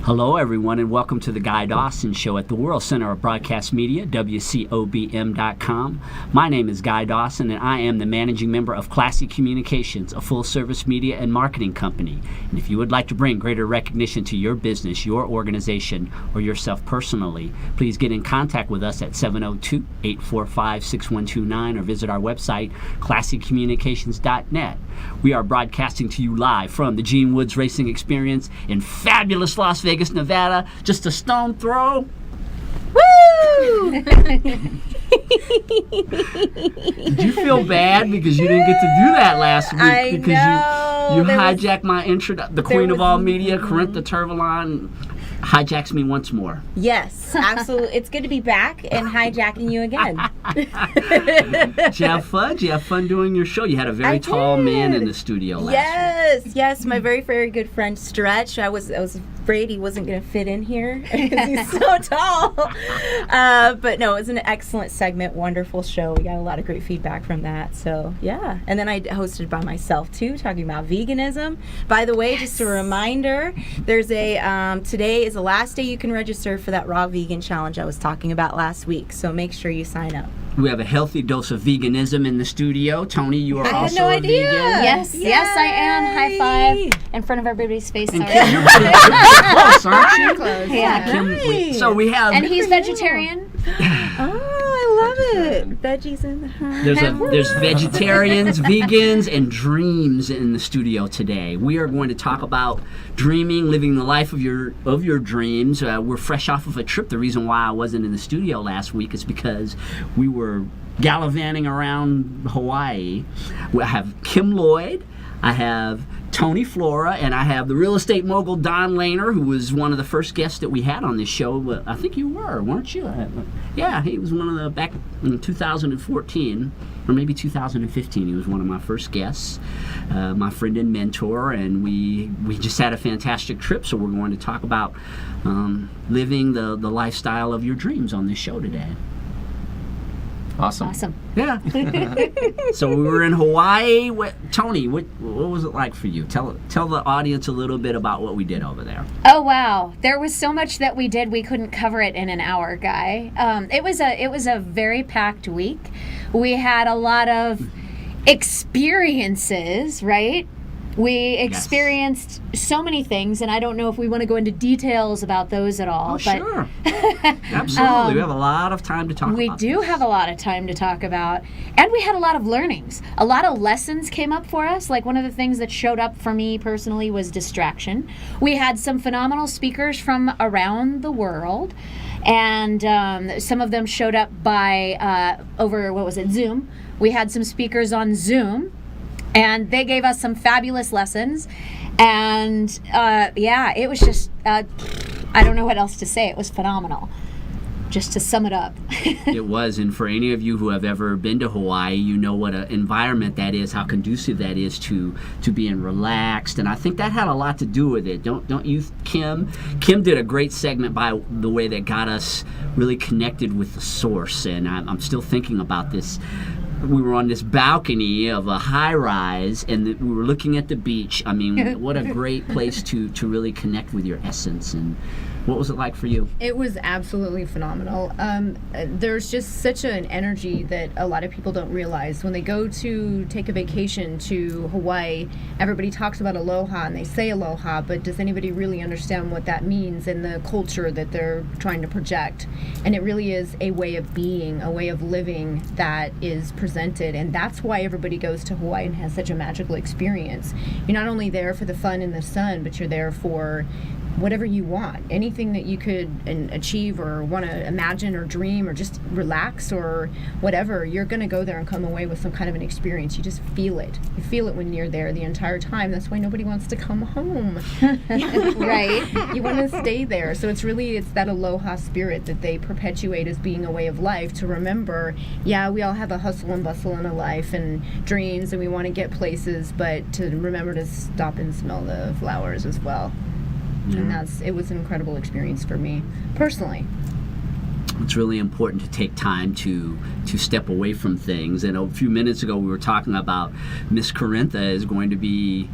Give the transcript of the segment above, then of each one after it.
Hello, everyone, and welcome to the Guy Dawson Show at the World Center of Broadcast Media, WCOBM.com. My name is Guy Dawson, and I am the managing member of Classy Communications, a full-service media and marketing company. And if you would like to bring greater recognition to your business, your organization, or yourself personally, please get in contact with us at 702-845-6129 or visit our website, classycommunications.net. We are broadcasting to you live from the Gene Woods Racing Experience in fabulous Las Vegas, Nevada, just a stone throw. Woo! Did you feel bad because you didn't get to do that last week? I because know. you hijacked my intro. The queen of all media, Corintha Turvalon, hijacks me once more. Yes, absolutely. It's good to be back and hijacking you again. Did you have fun? Did you have fun doing your show? You had a very tall man in the studio last week. Yes, my very, very good friend Stretch. I was afraid he wasn't going to fit in here because he's so tall. But no, it was an excellent segment, wonderful show. We got a lot of great feedback from that. So yeah, and then I hosted by myself too, talking about veganism. By the way, just a reminder, there's a today is the last day you can register for that raw vegan challenge I was talking about last week. So make sure you sign up. We have a healthy dose of veganism in the studio. Tony, you are also no a idea. vegan. Yes, Yay. yes, I am. High five in front of everybody's face. And Sorry. Kim, you're pretty close, aren't you? Close. Yeah, Kim, Nice. so we have... And he's vegetarian. Oh, I love it. Veggies in the house. There's vegetarians, vegans, and dreams in the studio today. We are going to talk about dreaming, living the life of your dreams. We're fresh off of a trip. The reason why I wasn't in the studio last week is because we were gallivanting around Hawaii. I have Kim Lloyd, I have Tony Flora, and I have the real estate mogul Don Lehner, who was one of the first guests that we had on this show. But I think you were, weren't you? Yeah, he was one of the, back in 2014, or maybe 2015, he was one of my first guests, my friend and mentor, and we just had a fantastic trip, so we're going to talk about living the lifestyle of your dreams on this show today. Awesome. Yeah. So we were in Hawaii. Tony, what was it like for you? Tell the audience a little bit about what we did over there. Oh wow, there was so much that we did. We couldn't cover it in an hour, Guy. It was a very packed week. We had a lot of experiences, right? We experienced so many things, and I don't know if we want to go into details about those at all. Oh, but sure. Absolutely. We have a lot of time to talk about We do have a lot of time to talk about. And we had a lot of learnings. A lot of lessons came up for us. Like one of the things that showed up for me personally was distraction. We had some phenomenal speakers from around the world. And some of them showed up by over, Zoom. We had some speakers on Zoom. And they gave us some fabulous lessons. And it was just, I don't know what else to say. It was phenomenal. Just to sum it up. It was, and for any of you who have ever been to Hawaii, you know what an environment that is, how conducive that is to being relaxed, and I think that had a lot to do with it. Don't you, Kim? Kim did a great segment by the way that got us really connected with the source, and I'm still thinking about this. We were on this balcony of a high-rise, and we were looking at the beach. I mean, what a great place to really connect with your essence. And what was it like for you? It was absolutely phenomenal. There's just such an energy that a lot of people don't realize. When they go to take a vacation to Hawaii, everybody talks about aloha, and they say aloha, but does anybody really understand what that means and the culture that they're trying to project? And it really is a way of being, a way of living that is presented, and that's why everybody goes to Hawaii and has such a magical experience. You're not only there for the fun and the sun, but you're there for whatever you want, anything that you could achieve or want to imagine or dream or just relax or whatever. You're going to go there and come away with some kind of an experience. You just feel it. You feel it when you're there the entire time. That's why nobody wants to come home. Right. You want to stay there. So it's that aloha spirit that they perpetuate as being a way of life, to remember, yeah, we all have a hustle and bustle in a life and dreams, and we want to get places, but to remember to stop and smell the flowers as well. And it was an incredible experience for me personally. It's really important to take time to step away from things. And a few minutes ago we were talking about Miss Corintha is going to be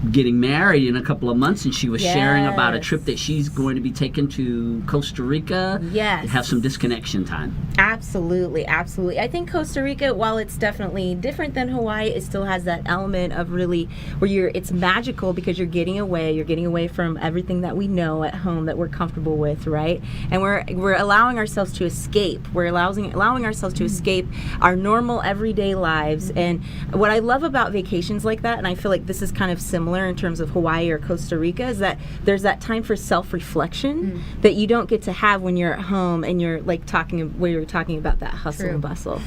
getting married in a couple of months, and she was sharing about a Yes. trip that she's going to be taking to Costa Rica. Yes. To have some disconnection time. Absolutely, absolutely. I think Costa Rica, while it's definitely different than Hawaii, it still has that element of really where it's magical because you're getting away from everything that we know at home that we're comfortable with, right? And we're allowing ourselves to escape. We're allowing ourselves to escape our normal everyday lives. And what I love about vacations like that, and I feel like this is kind of similar in terms of Hawaii or Costa Rica, is that there's that time for self-reflection that you don't get to have when you're at home and you're like talking about that hustle and bustle.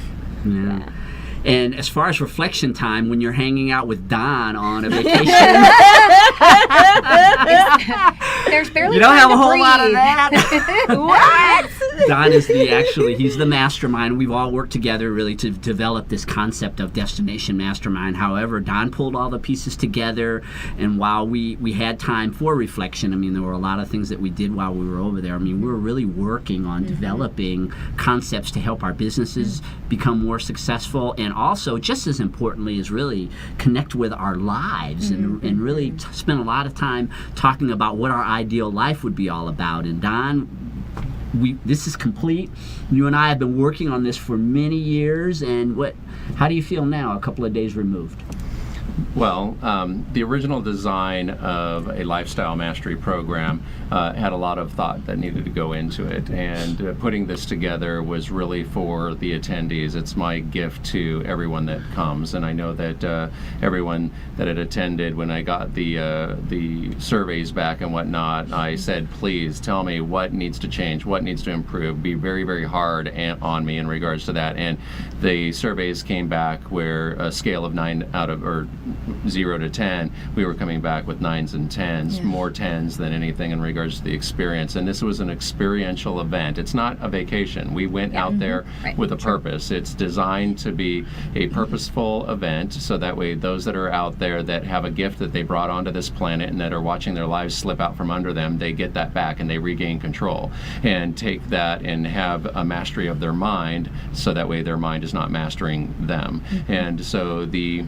Yeah. And as far as reflection time, when you're hanging out with Don on a vacation, There's barely you don't time have to a whole breathe. lot of that. What? Don is he's the mastermind. We've all worked together really to develop this concept of destination mastermind. However, Don pulled all the pieces together, and while we had time for reflection, I mean, there were a lot of things that we did while we were over there. I mean, we were really working on developing concepts to help our businesses become more successful, and also, just as importantly, is really connect with our lives and really spend a lot of time talking about what our ideal life would be all about. And Don, this is complete. You and I have been working on this for many years, and how do you feel now, a couple of days removed? Well, the original design of a lifestyle mastery program had a lot of thought that needed to go into it, and putting this together was really for the attendees. It's my gift to everyone that comes, and I know that everyone that had attended, when I got the surveys back and whatnot, I said, please tell me what needs to change, what needs to improve. Be very, very hard on me in regards to that. And the surveys came back where a scale of 0 to 10, we were coming back with 9s and 10s, more 10s than anything in regards to the experience. And this was an experiential event. It's not a vacation. We went out there with a purpose. It's designed to be a purposeful event, so that way those that are out there that have a gift that they brought onto this planet and that are watching their lives slip out from under them, they get that back and they regain control and take that and have a mastery of their mind, so that way their mind is not mastering them. And so the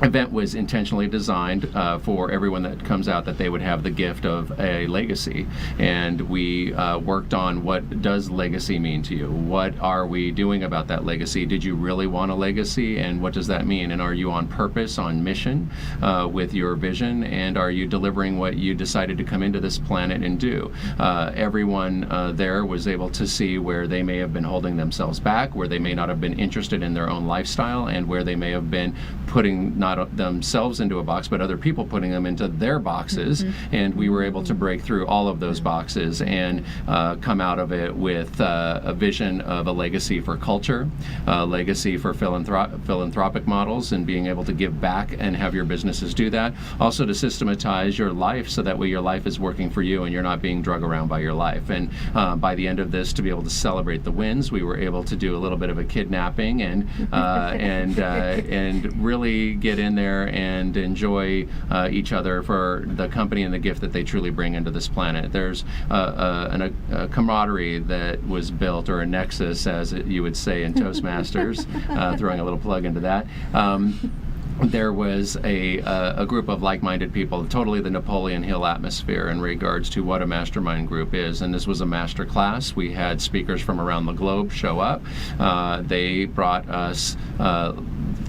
event was intentionally designed for everyone that comes out, that they would have the gift of a legacy. And we worked on, what does legacy mean to you? What are we doing about that legacy? Did you really want a legacy? And what does that mean? And are you on purpose, on mission with your vision? And are you delivering what you decided to come into this planet and do? Everyone there was able to see where they may have been holding themselves back, where they may not have been interested in their own lifestyle, and where they may have been putting not themselves into a box, but other people putting them into their boxes. And we were able to break through all of those boxes and come out of it with a vision of a legacy for culture, a legacy for philanthropic models, and being able to give back and have your businesses do that. Also to systematize your life, so that way your life is working for you and you're not being drug around by your life. And by the end of this, to be able to celebrate the wins, we were able to do a little bit of a kidnapping and really get in there and enjoy each other for the company and the gift that they truly bring into this planet. There's a camaraderie that was built, or a nexus, as you would say in Toastmasters, throwing a little plug into that. There was a group of like-minded people, totally the Napoleon Hill atmosphere in regards to what a mastermind group is. And this was a master class. We had speakers from around the globe show up. They brought us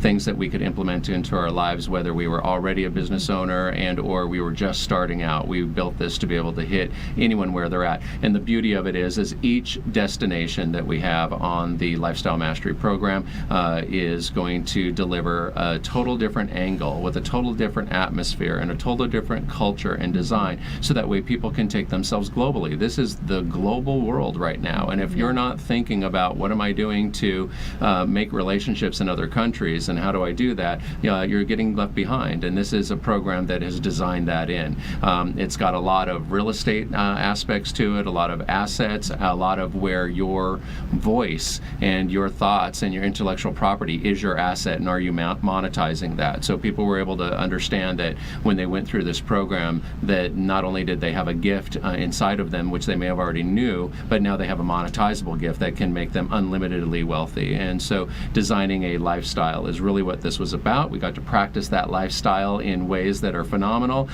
things that we could implement into our lives, whether we were already a business owner and or we were just starting out. We built this to be able to hit anyone where they're at. And the beauty of it is each destination that we have on the Lifestyle Mastery program is going to deliver a total different angle with a total different atmosphere and a total different culture and design, so that way people can take themselves globally. This is the global world right now, and if you're not thinking about what am I doing to make relationships in other countries and how do I do that, you're getting left behind. And this is a program that has designed that in. It's got a lot of real estate aspects to it, a lot of assets, a lot of where your voice and your thoughts and your intellectual property is your asset, and are you monetizing utilizing that. So people were able to understand that when they went through this program, that not only did they have a gift inside of them, which they may have already knew, but now they have a monetizable gift that can make them unlimitedly wealthy. And so designing a lifestyle is really what this was about. We got to practice that lifestyle in ways that are phenomenal.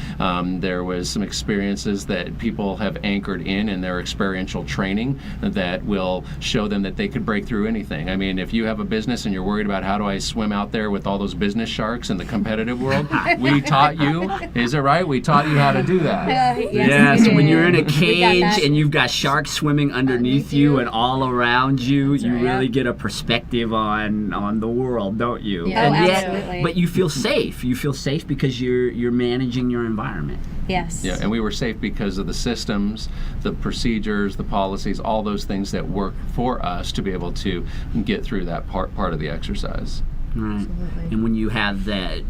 There was some experiences that people have anchored in their experiential training that will show them that they could break through anything. I mean, if you have a business and you're worried about how do I swim out there with all those business sharks in the competitive world, we taught you, is it right? We taught you how to do that. Yes, we when did. you're in a We got cage that. and you've got sharks swimming underneath you and all around you, you right, really yeah. get a perspective on the world, don't you? Yeah. And Oh, yet, absolutely. but you feel safe. You feel safe because you're managing your environment. Yes. Yeah, and we were safe because of the systems, the procedures, the policies, all those things that work for us to be able to get through that part of the exercise. Right. Absolutely. And when you have that,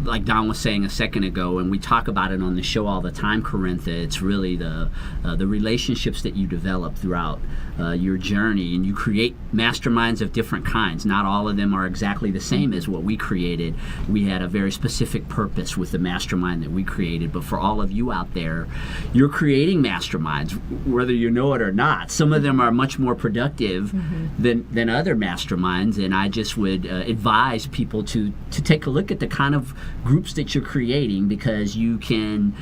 like Don was saying a second ago, and we talk about it on the show all the time, Corintha, it's really the relationships that you develop throughout your journey, and you create masterminds of different kinds. Not all of them are exactly the same as what we created. We had a very specific purpose with the mastermind that we created, but for all of you out there, you're creating masterminds, whether you know it or not. Some of them are much more productive than other masterminds, and I just would advise people to take a look at the kind of groups that you're creating, because you can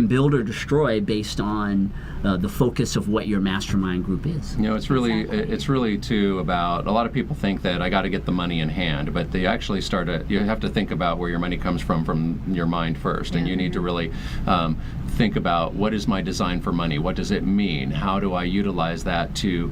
build or destroy based on the focus of what your mastermind group is. You know, it's really too about, a lot of people think that I got to get the money in hand, but they actually you have to think about where your money comes from your mind first, and you need to really think about, what is my design for money? What does it mean? How do I utilize that to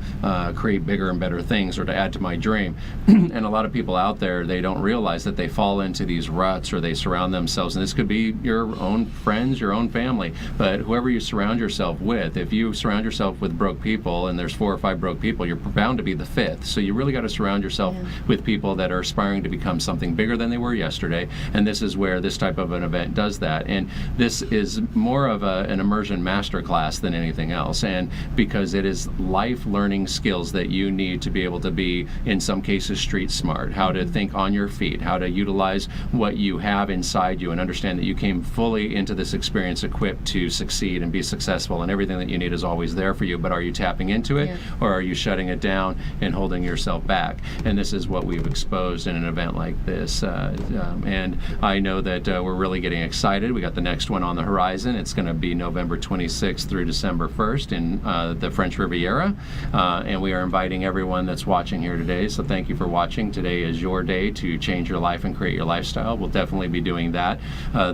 create bigger and better things or to add to my dream? And a lot of people out there, they don't realize that they fall into these ruts, or they surround themselves, and this could be your own friends, your own family, but whoever you surround yourself with, if you surround yourself with broke people and there's 4 or 5 broke people, you're bound to be the 5th. So you really got to surround yourself with people that are aspiring to become something bigger than they were yesterday, and this is where this type of an event does that. And this is more of an immersion masterclass than anything else, and because it is life learning skills that you need to be able to be, in some cases, street smart, how to think on your feet, how to utilize what you have inside you, and understand that you came fully into this experience equipped to succeed and be successful, and everything that you need is always there for you. But are you tapping into it, or are you shutting it down and holding yourself back? And this is what we've exposed in an event like this. And I know that we're really getting excited. We got the next one on the horizon. It's going to be November 26th through December 1st in the French Riviera, and we are inviting everyone that's watching here today. So thank you for watching. Today is your day to change your life and create your lifestyle. We'll definitely be doing that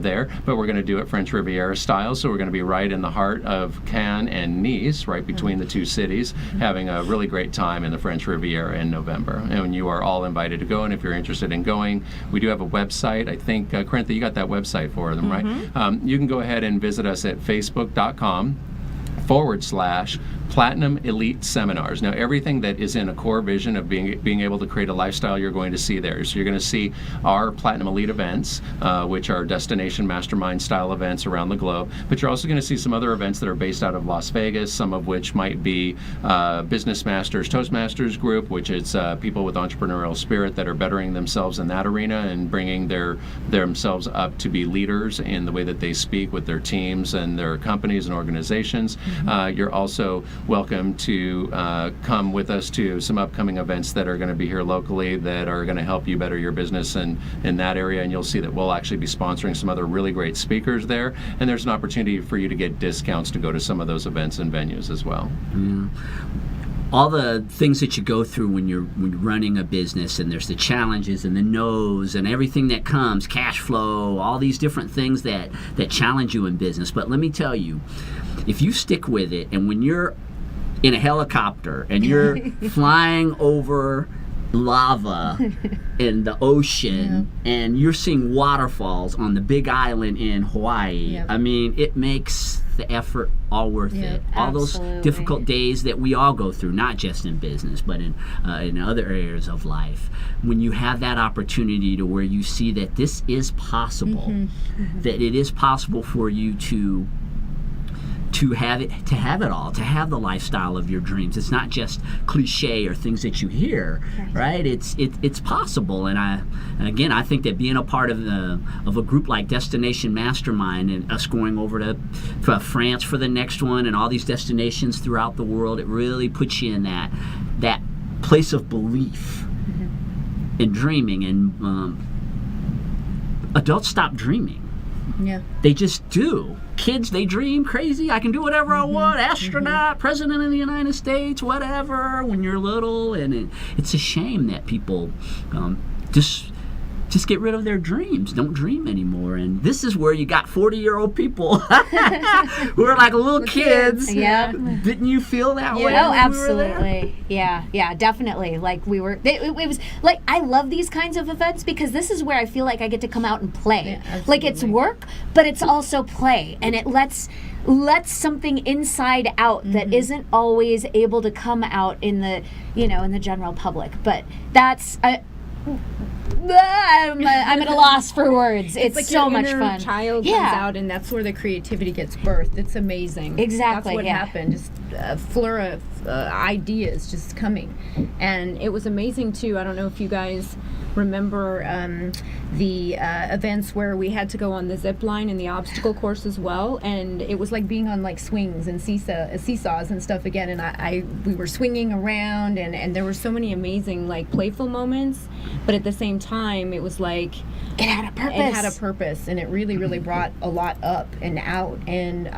there, but we're going to do it French Riviera style. So we're going to be right in the heart of Cannes and Nice, right between the two cities, having a really great time in the French Riviera in November. And you are all invited to go. And if you're interested in going, we do have a website. I think, Corintha, you got that website for them, right? You can go ahead and visit us at facebook.com/Platinum Elite Seminars. Now, everything that is in a core vision of being able to create a lifestyle, you're going to see there. So you're going to see our Platinum Elite events, which are destination mastermind style events around the globe. But you're also going to see some other events that are based out of Las Vegas, some of which might be Business Masters, Toastmasters group, which is people with entrepreneurial spirit that are bettering themselves in that arena and bringing themselves up to be leaders in the way that they speak with their teams and their companies and organizations. You're also welcome to come with us to some upcoming events that are going to be here locally that are going to help you better your business in that area, and you'll see that we'll actually be sponsoring some other really great speakers there, and there's an opportunity for you to get discounts to go to some of those events and venues as well. All the things that you go through when you're running a business, and there's the challenges and the no's and everything that comes, cash flow, all these different things that challenge you in business. But let me tell you, if you stick with it, and when you're in a helicopter and you're flying over lava in the ocean and you're seeing waterfalls on the big island in Hawaii, I mean, it makes the effort all worth it. All those difficult days that we all go through, not just in business, but in other areas of life. When you have that opportunity to where you see that this is possible, that it is possible for you to to have it all, to have the lifestyle of your dreams. It's not just cliche or things that you hear, right? It's possible, and again, I think that being a part of a group like Destination Mastermind and us going over to France for the next one and all these destinations throughout the world, it really puts you in that place of belief and dreaming. And adults stop dreaming. Yeah. They just do. Kids, they dream crazy. I can do whatever I want. Astronaut, president of the United States, whatever, when you're little. And it's a shame that people just get rid of their dreams, don't dream anymore. And this is where you got 40-year-old people who are like little kids. Yeah. Didn't you feel that way? Oh, when absolutely. Yeah, definitely. Like we were, it was like, I love these kinds of events because this is where I feel like I get to come out and play. Yeah, like it's work, but it's also play, and it lets something inside out that isn't always able to come out in the general public. But that's I'm at a loss for words. It's like so your much inner fun. child Yeah. comes out, and that's where the creativity gets birthed. It's amazing. Exactly, That's what yeah. happened. Just a flur of ideas just coming, and it was amazing too. I don't know if you guys remember the events where we had to go on the zip line and the obstacle course as well, and it was like being on like swings and seesaws and stuff again. And we were swinging around, and there were so many amazing like playful moments, but at the same time it was like It had a purpose. it had a purpose, and it really, really brought a lot up and out. And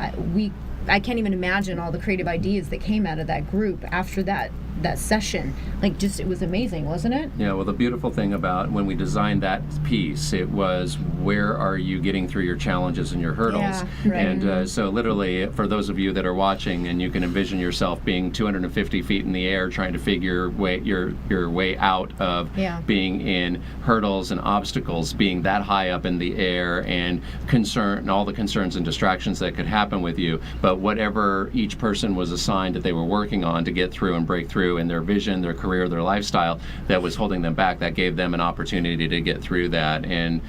I can't even imagine all the creative ideas that came out of that group after that session. Like, just, it was amazing, wasn't it? Yeah, well, the beautiful thing about when we designed that piece, it was where are you getting through your challenges and your hurdles? Yeah, right. And so literally, for those of you that are watching, and you can envision yourself being 250 feet in the air trying to figure your way out of being in hurdles and obstacles, being that high up in the air, and all the concerns and distractions that could happen with you. But whatever each person was assigned that they were working on to get through and break through in their vision, their career, their lifestyle, that was holding them back, that gave them an opportunity to get through that and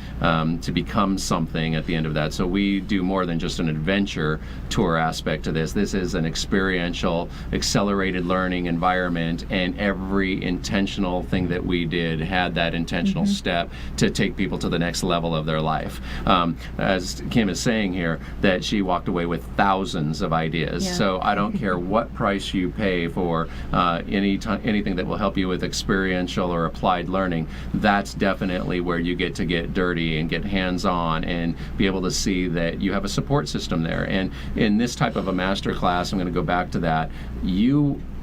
to become something at the end of that. So we do more than just an adventure tour aspect to this. This is an experiential, accelerated learning environment, and every intentional thing that we did had that intentional step to take people to the next level of their life. As Kim is saying here, that she walked away with thousands of ideas. Yeah. So I don't care what price you pay for anything that will help you with experiential or applied learning. That's definitely where you get to get dirty and get hands-on and be able to see that you have a support system there. And in this type of a master class, I'm going to go back to that,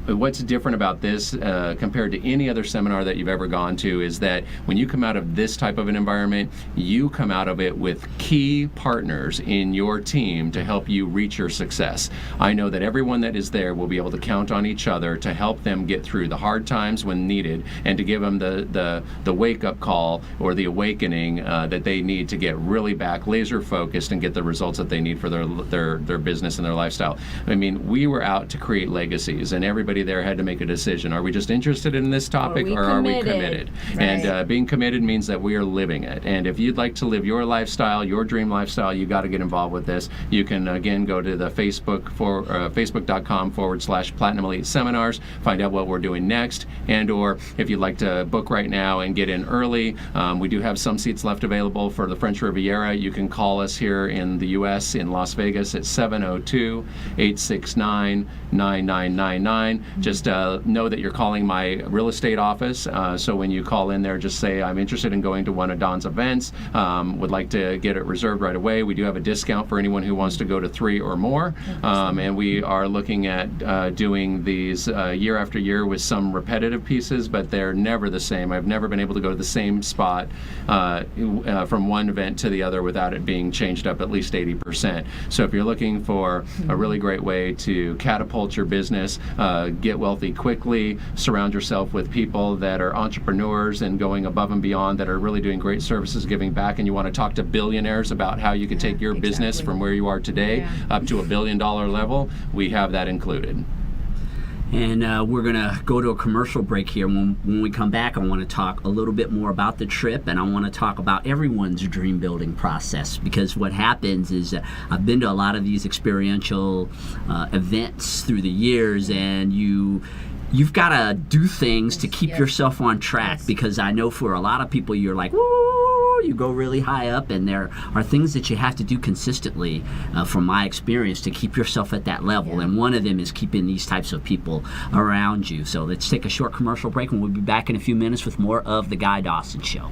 what's different about this compared to any other seminar that you've ever gone to is that when you come out of this type of an environment, you come out of it with key partners in your team to help you reach your success. I know that everyone that is there will be able to count on each other to help them get through the hard times when needed, and to give them the wake-up call or the awakening that they need to get really back laser focused and get the results that they need for their business and their lifestyle. I mean, we were out to create legacies, and everybody there had to make a decision. Are we just interested in this topic, or are we committed? Right. And being committed means that we are living it. And if you'd like to live your lifestyle, your dream lifestyle, you got to get involved with this. You can again go to the facebook.com/Platinum Elite Seminars, find out what we're doing next, and or if you'd like to book right now and get in early, we do have some seats left available for the French Riviera. You can call us here in the U.S. in Las Vegas at 702-869-9999. Just know that you're calling my real estate office. So when you call in there, just say, I'm interested in going to one of Don's events, would like to get it reserved right away. We do have a discount for anyone who wants to go to 3 or more. And we are looking at doing these year after year with some repetitive pieces, but they're never the same. I've never been able to go to the same spot from one event to the other without it being changed up at least 80%. So if you're looking for a really great way to catapult your business, get wealthy quickly, surround yourself with people that are entrepreneurs and going above and beyond, that are really doing great services, giving back, and you want to talk to billionaires about how you can take your business from where you are today up to $1 billion level, we have that included. And we're going to go to a commercial break here. When we come back, I want to talk a little bit more about the trip, and I want to talk about everyone's dream building process, because what happens is I've been to a lot of these experiential events through the years, and you've got to do things to keep yourself on track, because I know for a lot of people you're like, woo, you go really high up, and there are things that you have to do consistently, from my experience, to keep yourself at that level. And one of them is keeping these types of people around you. So let's take a short commercial break, and we'll be back in a few minutes with more of The Guy Dawson Show.